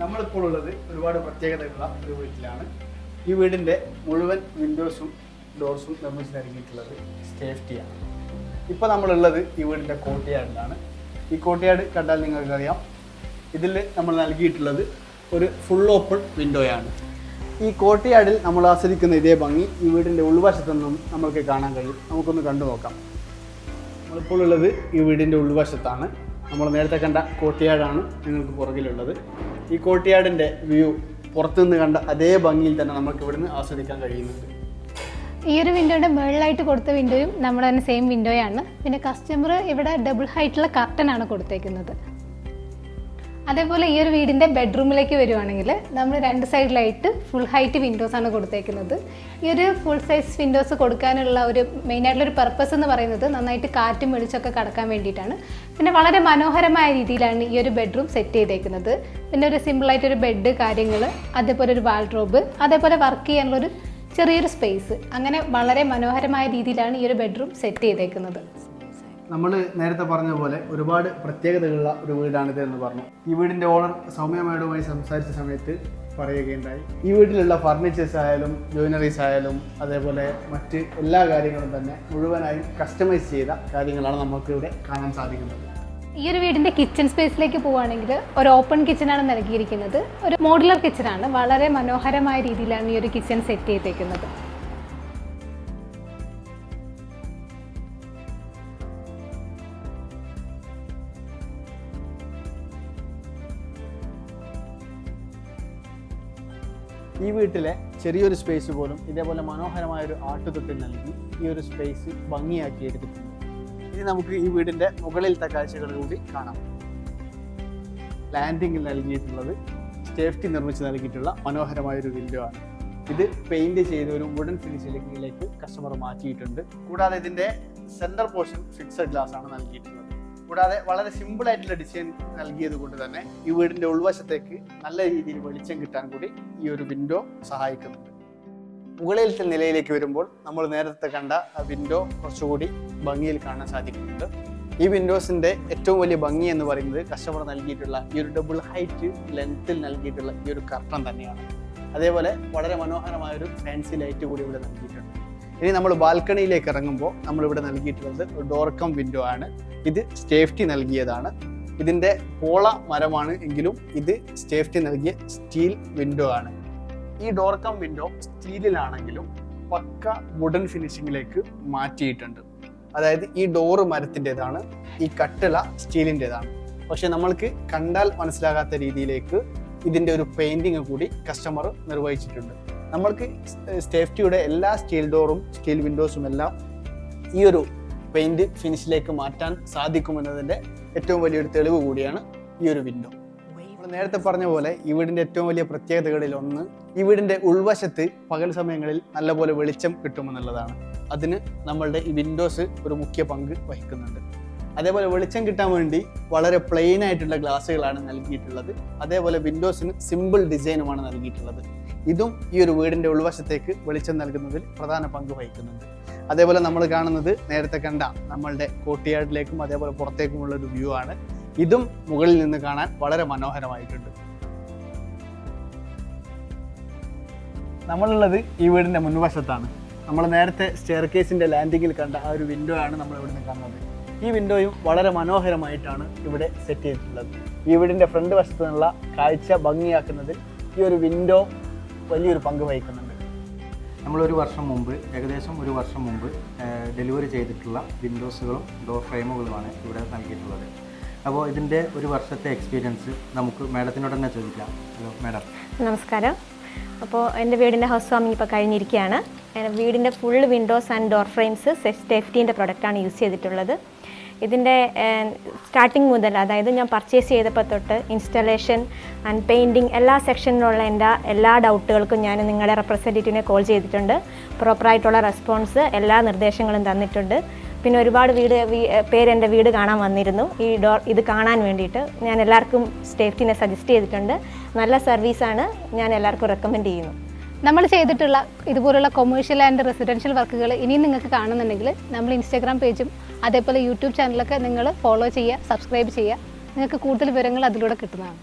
നമ്മളിപ്പോൾ ഉള്ളത് ഒരുപാട് പ്രത്യേകതയുള്ള ഒരു വീട്ടിലാണ്. ഈ വീടിൻ്റെ മുഴുവൻ വിൻഡോസും ഡോർസും നിർമ്മിച്ച് നൽകിയിട്ടുള്ളത് സേഫ്റ്റിയാണ്. ഇപ്പോൾ നമ്മളുള്ളത് ഈ വീടിൻ്റെ കോർട്ട്യാർഡിലാണ്. ഈ കോർട്ട്യാർഡ് കണ്ടാൽ നിങ്ങൾക്കറിയാം, ഇതിൽ നമ്മൾ നൽകിയിട്ടുള്ളത് ഒരു ഫുൾ ഓപ്പൺ വിൻഡോയാണ്. ഈ കോർട്ട്യാർഡിൽ നമ്മൾ ആസ്വദിക്കുന്ന ഇതേ ഭംഗി ഈ വീടിൻ്റെ ഉൾവശത്തു നിന്നും നമുക്ക് കാണാൻ കഴിയും. നമുക്കൊന്ന് കണ്ടു നോക്കാം. നമ്മളിപ്പോൾ ഉള്ളത് ഈ വീടിൻ്റെ ഉൾവശത്താണ്. നമ്മൾ നേരത്തെ കണ്ട കോർട്ട്യാർഡാണ് നിങ്ങൾക്ക് പുറകിലുള്ളത്. ഈ കോർട്ട്യാർഡിൻ്റെ വ്യൂ പുറത്തുനിന്ന് കണ്ട അതേ ഭംഗിയിൽ തന്നെ നമുക്ക് ഇവിടുന്ന് ആസ്വദിക്കാൻ കഴിയുന്നുണ്ട്. ഈ ഒരു വിൻഡോയുടെ മുകളിലായിട്ട് കൊടുത്ത വിൻഡോയും നമ്മുടെ തന്നെ സെയിം വിൻഡോയാണ്. പിന്നെ കസ്റ്റമർ ഇവിടെ ഡബിൾ ഹൈറ്റുള്ള കർട്ടനാണ് കൊടുത്തേക്കുന്നത്. അതേപോലെ ഈ ഒരു വീടിൻ്റെ ബെഡ്റൂമിലേക്ക് വരുവാണെങ്കിൽ നമ്മൾ രണ്ട് സൈഡിലായിട്ട് ഫുൾ ഹൈറ്റ് വിൻഡോസാണ് കൊടുത്തേക്കുന്നത്. ഈ ഒരു ഫുൾ സൈസ് വിൻഡോസ് കൊടുക്കാനുള്ള ഒരു മെയിനായിട്ടുള്ളൊരു പർപ്പസ് എന്ന് പറയുന്നത് നന്നായിട്ട് കാറ്റും വെളിച്ചമൊക്കെ കടക്കാൻ വേണ്ടിയിട്ടാണ്. പിന്നെ വളരെ മനോഹരമായ രീതിയിലാണ് ഈ ഒരു ബെഡ്റൂം സെറ്റ് ചെയ്തേക്കുന്നത്. പിന്നെ ഒരു സിമ്പിളായിട്ടൊരു ബെഡ് കാര്യങ്ങൾ, അതേപോലെ ഒരു വാൾഡ്രോബ്, അതേപോലെ വർക്ക് ചെയ്യാനുള്ളൊരു ചെറിയൊരു സ്പേസ്, അങ്ങനെ വളരെ മനോഹരമായ രീതിയിലാണ് ഈ ഒരു ബെഡ്റൂം സെറ്റ് ചെയ്തേക്കുന്നത്. നമ്മൾ നേരത്തെ പറഞ്ഞ പോലെ ഒരുപാട് പ്രത്യേകതകളുള്ള ഒരു വീടാണിത് എന്ന് പറഞ്ഞു. ഈ വീടിൻ്റെ ഓണർ സൗമ്യ മേഡവുമായി സംസാരിച്ച സമയത്ത് പറയുകയുണ്ടായി, ഈ വീട്ടിലുള്ള ഫർണിച്ചേഴ്സ് ആയാലും ജോയിനറീസ് ആയാലും അതേപോലെ മറ്റ് എല്ലാ കാര്യങ്ങളും തന്നെ മുഴുവനായും കസ്റ്റമൈസ് ചെയ്ത കാര്യങ്ങളാണ് നമുക്ക് ഇവിടെ കാണാൻ സാധിക്കുന്നത്. ഈ ഒരു വീടിൻ്റെ കിച്ചൺ സ്പേസിലേക്ക് പോവുകയാണെങ്കിൽ ഒരു ഓപ്പൺ കിച്ചണാണ് നൽകിയിരിക്കുന്നത്. ഒരു മോഡുലർ കിച്ചണാണ്. വളരെ മനോഹരമായ രീതിയിലാണ് ഈ ഒരു കിച്ചൺ സെറ്റ് ചെയ്തേക്കുന്നത്. ഈ വീട്ടിലെ ചെറിയൊരു സ്പേസ് പോലും ഇതേപോലെ മനോഹരമായൊരു ആട്ടുതൊട്ടിൽ നൽകി ഈ ഒരു സ്പേസ് ഭംഗിയാക്കി എടുത്തിട്ടുണ്ട്. ഇനി നമുക്ക് ഈ വീടിൻ്റെ മുകളിലത്തെ കാഴ്ചകൾ കൂടി കാണാം. ലാൻഡിങ്ങിൽ നൽകിയിട്ടുള്ളത് സേഫ്റ്റി നിർമ്മിച്ച് നൽകിയിട്ടുള്ള മനോഹരമായൊരു വിൻഡോ ആണ്. ഇത് പെയിന്റ് ചെയ്ത ഒരു വുഡൻ ഫിനിഷിലേക്ക് കസ്റ്റമർ മാറ്റിയിട്ടുണ്ട്. കൂടാതെ ഇതിൻ്റെ സെൻറ്റർ പോർഷൻ ഫിക്സഡ് ഗ്ലാസ് ആണ് നൽകിയിട്ടുള്ളത്. കൂടാതെ വളരെ സിമ്പിൾ ആയിട്ടുള്ള ഡിസൈൻ നൽകിയത് കൊണ്ട് തന്നെ ഈ വീടിൻ്റെ ഉൾവശത്തേക്ക് നല്ല രീതിയിൽ വെളിച്ചം കിട്ടാൻ കൂടി ഈ ഒരു വിൻഡോ സഹായിക്കുന്നുണ്ട്. മുകളിലത്തെ നിലയിലേക്ക് വരുമ്പോൾ നമ്മൾ നേരത്തെ കണ്ട വിൻഡോ കുറച്ചുകൂടി ഭംഗിയിൽ കാണാൻ സാധിക്കുന്നുണ്ട്. ഈ വിൻഡോസിൻ്റെ ഏറ്റവും വലിയ ഭംഗി എന്ന് പറയുന്നത് കസ്റ്റമർ നൽകിയിട്ടുള്ള ഈ ഒരു ഡബിൾ ഹൈറ്റ് ലെങ്ത്തിൽ നൽകിയിട്ടുള്ള ഈ ഒരു കർട്ടൻ തന്നെയാണ്. അതേപോലെ വളരെ മനോഹരമായൊരു ഫാൻസി ലൈറ്റ് കൂടി ഇവിടെ നൽകിയിട്ടുണ്ട്. ഇനി നമ്മൾ ബാൽക്കണിയിലേക്ക് ഇറങ്ങുമ്പോൾ നമ്മളിവിടെ നൽകിയിട്ടുള്ളത് ഒരു ഡോർക്കം വിൻഡോ ആണ്. ഇത് സേഫ്റ്റി നൽകിയതാണ്. ഇതിൻ്റെ പോള മരമാണ് എങ്കിലും ഇത് സേഫ്റ്റി നൽകിയ സ്റ്റീൽ വിൻഡോ ആണ്. ഈ ഡോർക്കം വിൻഡോ സ്റ്റീലിലാണെങ്കിലും പക്ക വുഡൻ ഫിനിഷിങ്ങിലേക്ക് മാറ്റിയിട്ടുണ്ട്. അതായത് ഈ ഡോറ് മരത്തിൻ്റെതാണ്, ഈ കട്ടിള സ്റ്റീലിൻ്റെതാണ്. പക്ഷെ നമ്മൾക്ക് കണ്ടാൽ മനസ്സിലാകാത്ത രീതിയിലേക്ക് ഇതിൻ്റെ ഒരു പെയിൻറ്റിങ് കൂടി കസ്റ്റമർ നിർവഹിച്ചിട്ടുണ്ട്. നമ്മൾക്ക് സേഫ്റ്റിയുടെ എല്ലാ സ്റ്റീൽ ഡോറും സ്റ്റീൽ വിൻഡോസും എല്ലാം ഈ ഒരു പെയിൻറ് ഫിനിഷിലേക്ക് മാറ്റാൻ സാധിക്കുമെന്നതിൻ്റെ ഏറ്റവും വലിയൊരു തെളിവ് കൂടിയാണ് ഈ ഒരു വിൻഡോ. നമ്മൾ നേരത്തെ പറഞ്ഞ പോലെ ഈ വീടിൻ്റെ ഏറ്റവും വലിയ പ്രത്യേകതകളിൽ ഒന്ന് ഈ വീടിൻ്റെ ഉൾവശത്ത് പകൽ സമയങ്ങളിൽ നല്ലപോലെ വെളിച്ചം കിട്ടുമെന്നുള്ളതാണ്. അതിന് നമ്മളുടെ ഈ വിൻഡോസ് ഒരു മുഖ്യ പങ്ക് വഹിക്കുന്നുണ്ട്. അതേപോലെ വെളിച്ചം കിട്ടാൻ വേണ്ടി വളരെ പ്ലെയിൻ ആയിട്ടുള്ള ഗ്ലാസ്സുകളാണ് നൽകിയിട്ടുള്ളത്. അതേപോലെ വിൻഡോസിന് സിമ്പിൾ ഡിസൈനുമാണ് നൽകിയിട്ടുള്ളത്. ഇതും ഈ ഒരു വീടിൻ്റെ ഉൾവശത്തേക്ക് വെളിച്ചം നൽകുന്നതിൽ പ്രധാന പങ്ക് വഹിക്കുന്നുണ്ട്. അതേപോലെ നമ്മൾ കാണുന്നത് നേരത്തെ കണ്ട നമ്മളുടെ കോർട്ട്യാർഡിലേക്കും അതേപോലെ പുറത്തേക്കുമുള്ള ഒരു വ്യൂ ആണ്. ഇതും മുകളിൽ നിന്ന് കാണാൻ വളരെ മനോഹരമായിട്ടുണ്ട്. നമ്മളുള്ളത് ഈ വീടിൻ്റെ മുൻവശത്താണ്. നമ്മൾ നേരത്തെ സ്റ്റെയർ കേസിൻ്റെ ലാൻഡിങ്ങിൽ കണ്ട ആ ഒരു വിൻഡോ ആണ് നമ്മൾ ഇവിടുന്ന് കാണുന്നത്. ഈ വിൻഡോയും വളരെ മനോഹരമായിട്ടാണ് ഇവിടെ സെറ്റ് ചെയ്തിട്ടുള്ളത്. ഈ വീടിൻ്റെ ഫ്രണ്ട് വശത്തു നിന്നുള്ള കാഴ്ച ഭംഗിയാക്കുന്നതിൽ ഈ ഒരു വിൻഡോ വലിയൊരു പങ്ക് വഹിക്കുന്നുണ്ട്. നമ്മളൊരു വർഷം മുമ്പ്, ഏകദേശം ഒരു വർഷം മുമ്പ് ഡെലിവറി ചെയ്തിട്ടുള്ള വിൻഡോസുകളും ഡോർ ഫ്രെയിമുകളുമാണ് ഇവിടെ നൽകിയിട്ടുള്ളത്. അപ്പോൾ ഇതിൻ്റെ ഒരു വർഷത്തെ എക്സ്പീരിയൻസ് നമുക്ക് മാഡത്തിനോട് തന്നെ ചോദിക്കാം. Hello madam. നമസ്കാരം. അപ്പോൾ എൻ്റെ വീടിൻ്റെ ഹൗസ് വാമിംഗ് ഇപ്പോൾ കഴിഞ്ഞിരിക്കുകയാണ്. വീടിൻ്റെ full windows and door frames സേഫ്റ്റീൻ്റെ പ്രൊഡക്റ്റാണ് യൂസ് ചെയ്തിട്ടുള്ളത്. ഇതിൻ്റെ സ്റ്റാർട്ടിങ് മുതൽ, അതായത് ഞാൻ പർച്ചേസ് ചെയ്തപ്പോൾ തൊട്ട് ഇൻസ്റ്റലേഷൻ ആൻഡ് പെയിൻറ്റിങ് എല്ലാ സെക്ഷനിലുള്ള എൻ്റെ എല്ലാ ഡൗട്ടുകൾക്കും ഞാൻ നിങ്ങളുടെ റെപ്രസെൻറ്റേറ്റീവിനെ കോൾ ചെയ്തിട്ടുണ്ട്. പ്രോപ്പറായിട്ടുള്ള റെസ്പോൺസ്, എല്ലാ നിർദ്ദേശങ്ങളും തന്നിട്ടുണ്ട്. പിന്നെ ഒരുപാട് പേര് എൻ്റെ വീട് കാണാൻ വന്നിരുന്നു. ഇത് കാണാൻ വേണ്ടിയിട്ട് ഞാൻ എല്ലാവർക്കും സേഫ്റ്റിനെ സജസ്റ്റ് ചെയ്തിട്ടുണ്ട്. നല്ല സർവീസാണ്, ഞാൻ എല്ലാവർക്കും റെക്കമെൻഡ് ചെയ്യുന്നു. നമ്മൾ ചെയ്തിട്ടുള്ള ഇതുപോലുള്ള കൊമേഴ്ഷ്യൽ ആൻഡ് റെസിഡൻഷ്യൽ വർക്കുകൾ ഇനിയും നിങ്ങൾക്ക് കാണുന്നുണ്ടെങ്കിൽ നമ്മൾ ഇൻസ്റ്റാഗ്രാം പേജും അതേപോലെ യൂട്യൂബ് ചാനലൊക്കെ നിങ്ങൾ ഫോളോ ചെയ്യുക, സബ്സ്ക്രൈബ് ചെയ്യുക. നിങ്ങൾക്ക് കൂടുതൽ വിവരങ്ങൾ അതിലൂടെ കിട്ടുന്നതാണ്.